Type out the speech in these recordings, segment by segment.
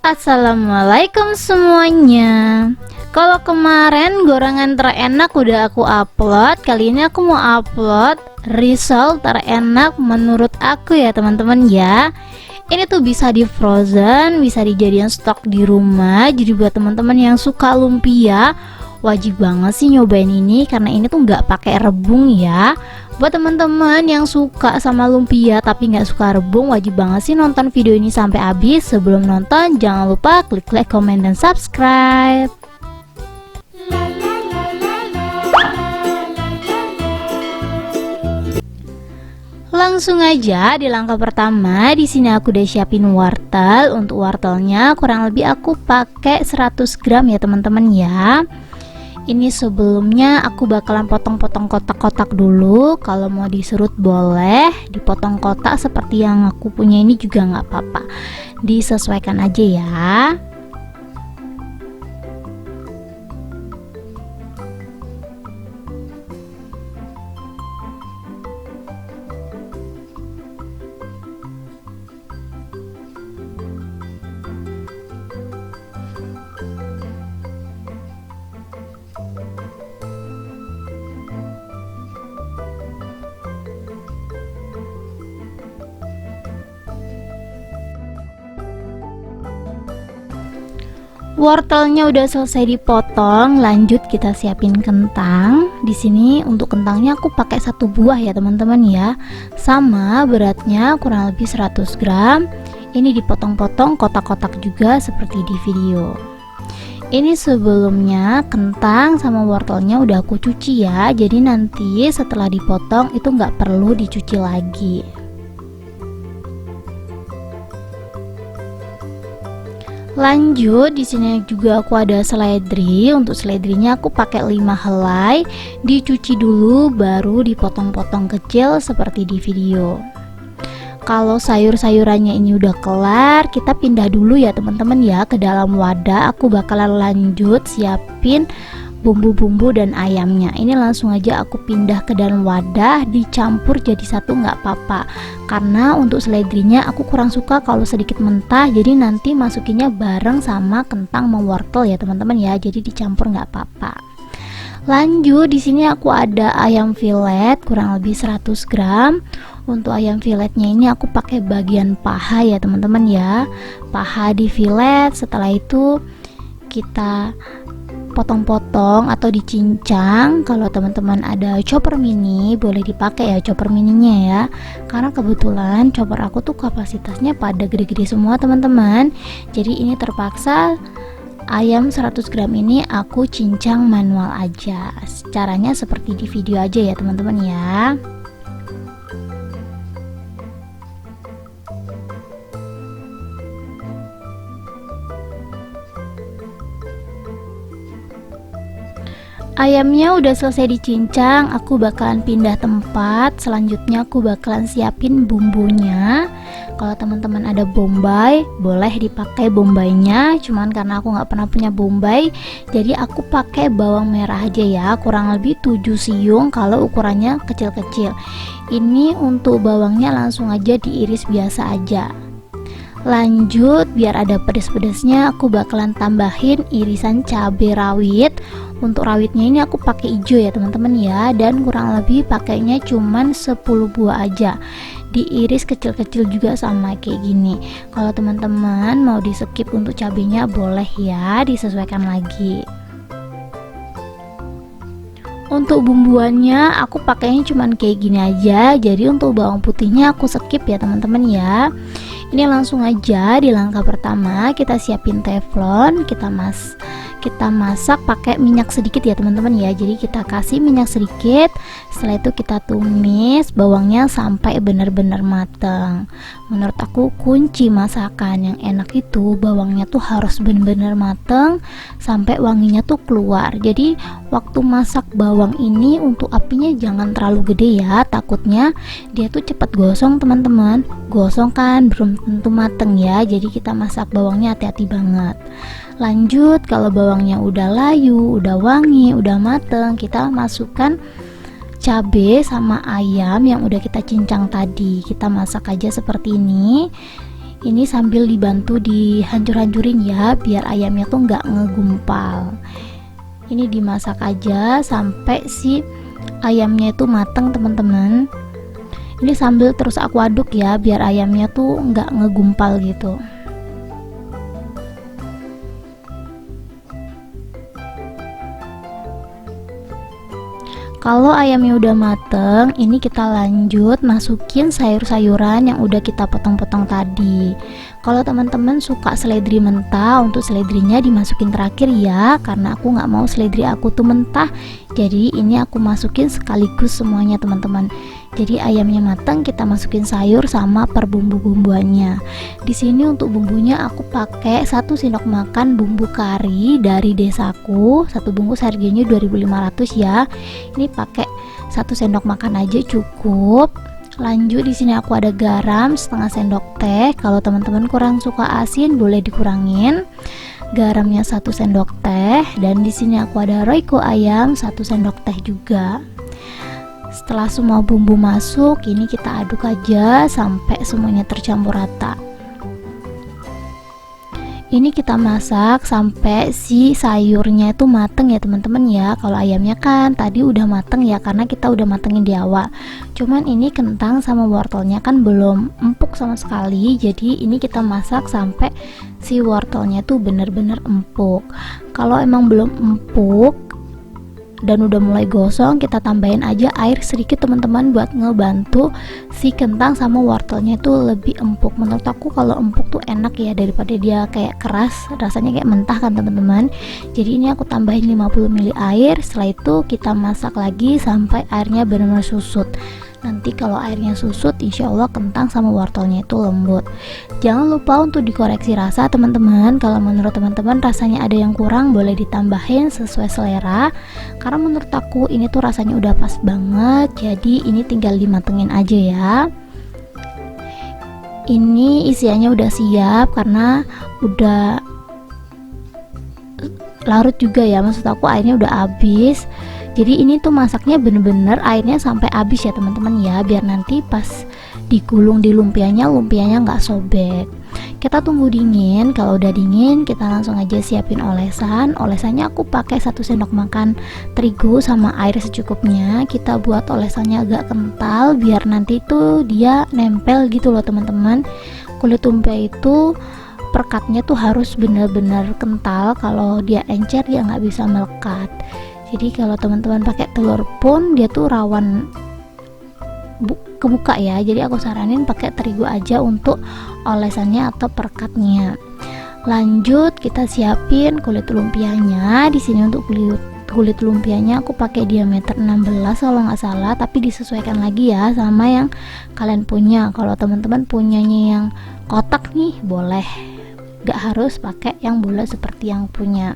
Assalamualaikum semuanya. Kalau kemarin gorengan terenak udah aku upload, kali ini aku mau upload result terenak menurut aku ya teman-teman ya. Ini tuh bisa di frozen, bisa dijadiin stok di rumah. Jadi buat teman-teman yang suka lumpia, wajib banget sih nyobain ini karena ini tuh nggak pakai rebung ya. Buat teman-teman yang suka sama lumpia tapi nggak suka rebung, wajib banget sih nonton video ini sampai habis. Sebelum nonton jangan lupa klik like, komen, dan subscribe. Langsung aja di langkah pertama. Di sini aku udah siapin wortel. Untuk wortelnya kurang lebih aku pakai 100 gram ya teman-teman ya. Ini sebelumnya aku bakalan potong-potong kotak-kotak dulu. Kalau mau diserut boleh, dipotong kotak seperti yang aku punya ini juga nggak apa-apa. Disesuaikan aja ya. Wortelnya udah selesai dipotong, lanjut kita siapin kentang. Di sini untuk kentangnya aku pakai 1 buah ya teman-teman ya. Sama beratnya kurang lebih 100 gram. Ini dipotong-potong kotak-kotak juga seperti di video. Ini sebelumnya kentang sama wortelnya udah aku cuci ya. Jadi nanti setelah dipotong itu nggak perlu dicuci lagi. Lanjut di sini juga aku ada seledri. Untuk seledrinya aku pakai 5 helai. Dicuci dulu baru dipotong-potong kecil seperti di video. Kalau sayur-sayurannya ini udah kelar, kita pindah dulu ya teman-teman ya ke dalam wadah. Aku bakalan lanjut siapin bumbu-bumbu dan ayamnya. Ini langsung aja aku pindah ke dalam wadah, dicampur jadi satu nggak apa-apa. Karena untuk seledrinya aku kurang suka kalau sedikit mentah, jadi nanti masukinnya bareng sama kentang sama wortel ya teman-teman ya. Jadi dicampur nggak apa-apa. Lanjut di sini aku ada ayam filet kurang lebih 100 gram. Untuk ayam filetnya ini aku pakai bagian paha ya teman-teman ya. Paha di filet, setelah itu kita potong-potong atau dicincang. Kalau teman-teman ada chopper mini boleh dipakai ya chopper mininya ya, karena kebetulan chopper aku tuh kapasitasnya pada gede-gede semua teman-teman. Jadi ini terpaksa ayam 100 gram ini aku cincang manual aja. Caranya seperti di video aja ya teman-teman ya. Ayamnya udah selesai dicincang, aku bakalan pindah tempat. Selanjutnya aku bakalan siapin bumbunya. Kalau teman-teman ada bombay, boleh dipakai bombaynya. Cuman karena aku nggak pernah punya bombay, jadi aku pakai bawang merah aja ya. Kurang lebih 7 siung kalau ukurannya kecil-kecil. Ini untuk bawangnya langsung aja diiris biasa aja. Lanjut biar ada pedes-pedesnya aku bakalan tambahin irisan cabai rawit. Untuk rawitnya ini aku pakai hijau ya teman-teman ya, dan kurang lebih pakainya cuman 10 buah aja. Diiris kecil-kecil juga sama kayak gini. Kalau teman-teman mau di skip untuk cabenya boleh ya, disesuaikan lagi. Untuk bumbuannya aku pakainya cuman kayak gini aja. Jadi untuk bawang putihnya aku skip ya teman-teman ya. Ini langsung aja di langkah pertama kita siapin teflon, kita masak pakai minyak sedikit ya teman-teman ya. Jadi kita kasih minyak sedikit, setelah itu kita tumis bawangnya sampai benar-benar matang. Menurut aku kunci masakan yang enak itu bawangnya tuh harus benar-benar matang sampai wanginya tuh keluar. Jadi waktu masak bawang ini untuk apinya jangan terlalu gede ya, takutnya dia tuh cepat gosong teman-teman. Gosong kan belum tentu mateng ya, jadi kita masak bawangnya hati-hati banget. Lanjut kalau bawangnya udah layu, udah wangi, udah mateng, kita masukkan cabai sama ayam yang udah kita cincang tadi. Kita masak aja seperti ini. Ini sambil dibantu dihancur-hancurin ya, biar ayamnya tuh nggak ngegumpal. Ini dimasak aja sampai si ayamnya itu mateng teman-teman. Ini sambil terus aku aduk ya, biar ayamnya tuh nggak ngegumpal gitu. Kalau ayamnya udah mateng, ini kita lanjut masukin sayur-sayuran yang udah kita potong-potong tadi. Kalau teman-teman suka seledri mentah, untuk seledrinya dimasukin terakhir ya, karena aku nggak mau seledri aku tuh mentah. Jadi ini aku masukin sekaligus semuanya teman-teman. Jadi ayamnya matang, kita masukin sayur sama per bumbu-bumbuannya. Di sini untuk bumbunya aku pakai 1 sendok makan bumbu kari dari desaku. Satu bungkus harganya 2.500 ya. Ini pakai 1 sendok makan aja cukup. Lanjut di sini aku ada garam setengah sendok teh. Kalau teman-teman kurang suka asin boleh dikurangin. Garamnya 1 sendok teh, dan di sini aku ada royco ayam 1 sendok teh juga. Setelah semua bumbu masuk, ini kita aduk aja sampai semuanya tercampur rata. Ini kita masak sampai si sayurnya itu mateng ya teman-teman ya. Kalau ayamnya kan tadi udah mateng ya, karena kita udah matengin di awal. Cuman ini kentang sama wortelnya kan belum empuk sama sekali. Jadi ini kita masak sampai si wortelnya tuh bener-bener empuk. Kalau emang belum empuk dan udah mulai gosong, kita tambahin aja air sedikit teman-teman buat ngebantu si kentang sama wortelnya itu lebih empuk. Menurut aku kalau empuk tuh enak ya, daripada dia kayak keras, rasanya kayak mentah kan teman-teman. Jadi ini aku tambahin 50 ml air. Setelah itu kita masak lagi sampai airnya benar-benar susut. Nanti kalau airnya susut, insya Allah kentang sama wortelnya itu lembut. Jangan lupa untuk dikoreksi rasa teman-teman. Kalau menurut teman-teman rasanya ada yang kurang, boleh ditambahin sesuai selera. Karena menurut aku ini tuh rasanya udah pas banget. Jadi ini tinggal dimatengin aja ya. Ini isiannya udah siap karena udah larut juga ya. Maksud aku airnya udah habis. Jadi ini tuh masaknya bener-bener airnya sampai habis ya teman-teman ya, biar nanti pas digulung di lumpianya nggak sobek. Kita tunggu dingin. Kalau udah dingin, kita langsung aja siapin olesan. Olesannya aku pakai 1 sendok makan terigu sama air secukupnya. Kita buat olesannya agak kental biar nanti tuh dia nempel gitu loh teman-teman. Kulit lumpia itu perkatnya tuh harus bener-bener kental. Kalau dia encer dia nggak bisa melekat. Jadi kalau teman-teman pakai telur pun dia tuh rawan kebuka ya. Jadi aku saranin pakai terigu aja untuk olesannya atau perkatnya. Lanjut kita siapin kulit lumpianya. Di sini untuk kulit lumpianya aku pakai diameter 16 kalau nggak salah, tapi disesuaikan lagi ya sama yang kalian punya. Kalau teman-teman punyanya yang kotak nih boleh, gak harus pakai yang bulat seperti yang punya.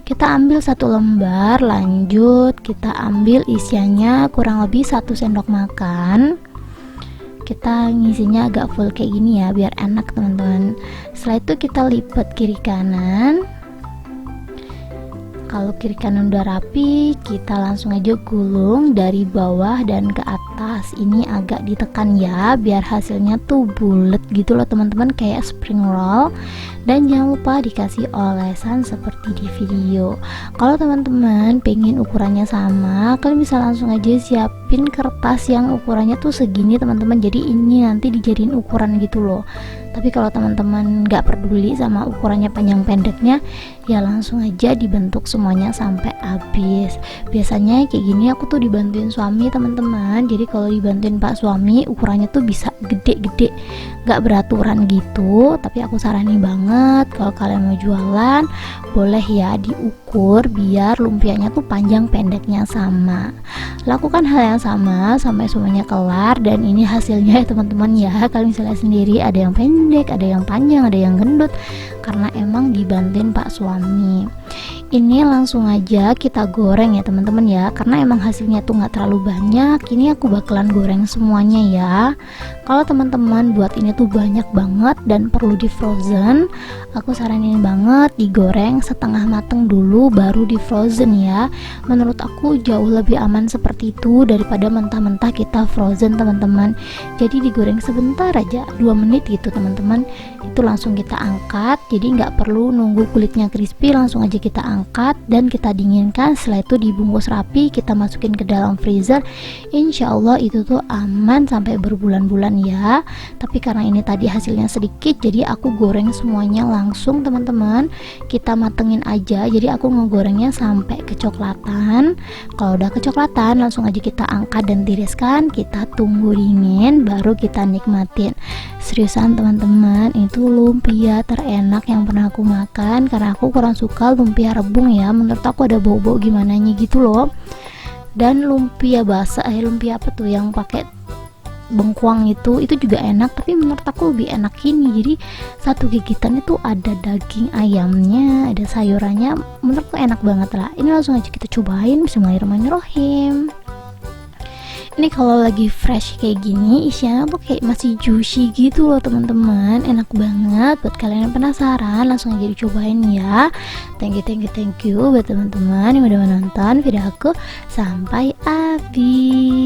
Kita ambil 1 lembar. Lanjut kita ambil isiannya kurang lebih 1 sendok makan. Kita ngisinya agak full kayak gini ya biar enak teman-teman. Setelah itu kita lipat kiri kanan. Kalau kiri kanan udah rapi, kita langsung aja gulung dari bawah dan ke atas. Ini agak ditekan ya biar hasilnya tuh bulat gitu loh teman-teman, kayak spring roll. Dan jangan lupa dikasih olesan seperti di video. Kalau teman-teman pengen ukurannya sama, kalian bisa langsung aja siapin kertas yang ukurannya tuh segini teman-teman. Jadi ini nanti dijadiin ukuran gitu loh. Tapi kalau teman-teman nggak peduli sama ukurannya panjang pendeknya, ya langsung aja dibentuk semuanya sampai habis. Biasanya kayak gini aku tuh dibantuin suami teman-teman. Jadi kalau dibantuin pak suami, ukurannya tuh bisa gede-gede, nggak beraturan gitu. Tapi aku saranin banget kalau kalian mau jualan, boleh ya diukur biar lumpianya tuh panjang pendeknya sama. Lakukan hal yang sama sampai semuanya kelar, dan ini hasilnya ya teman-teman ya. Kalian bisa lihat sendiri, ada yang pendek, ada yang panjang, ada yang gendut. karena emang dibantuin Pak suami. Ini langsung aja kita goreng ya teman-teman ya, karena emang hasilnya tuh nggak terlalu banyak. Ini aku bakalan goreng semuanya ya. Kalau teman-teman buat ini tuh banyak banget dan perlu di frozen, aku saranin banget digoreng setengah mateng dulu baru di frozen ya. Menurut aku jauh lebih aman seperti itu daripada mentah-mentah kita frozen teman-teman. Jadi digoreng sebentar aja, 2 menit gitu teman-teman, itu langsung kita angkat. Jadi nggak perlu nunggu kulitnya crispy, langsung aja kita angkat dan kita dinginkan. Setelah itu dibungkus rapi, kita masukin ke dalam freezer. Insya Allah itu tuh aman sampai berbulan-bulan ya. Tapi karena ini tadi hasilnya sedikit, jadi aku goreng semuanya langsung teman-teman. Kita matengin aja, jadi aku ngegorengnya sampai kecoklatan. Kalau udah kecoklatan langsung aja kita angkat dan tiriskan, kita tunggu dingin baru kita nikmatin. Seriusan teman-teman, itu lumpia terenak yang pernah aku makan, karena aku kurang suka lumpia rebung ya, menurut aku ada bau-bau gimana gitu loh. Dan lumpia basah, lumpia apa tuh yang pakai bengkuang itu juga enak, tapi menurut aku lebih enak ini. Jadi satu gigitan itu ada daging ayamnya, ada sayurannya, menurutku enak banget lah. Ini langsung aja kita cobain. Bismillahirrahmanirrahim. Ini kalau lagi fresh kayak gini, isinya tuh kayak masih juicy gitu loh teman-teman, enak banget. Buat kalian yang penasaran, langsung aja dicobain ya. Thank you buat teman-teman yang udah menonton video aku sampai habis.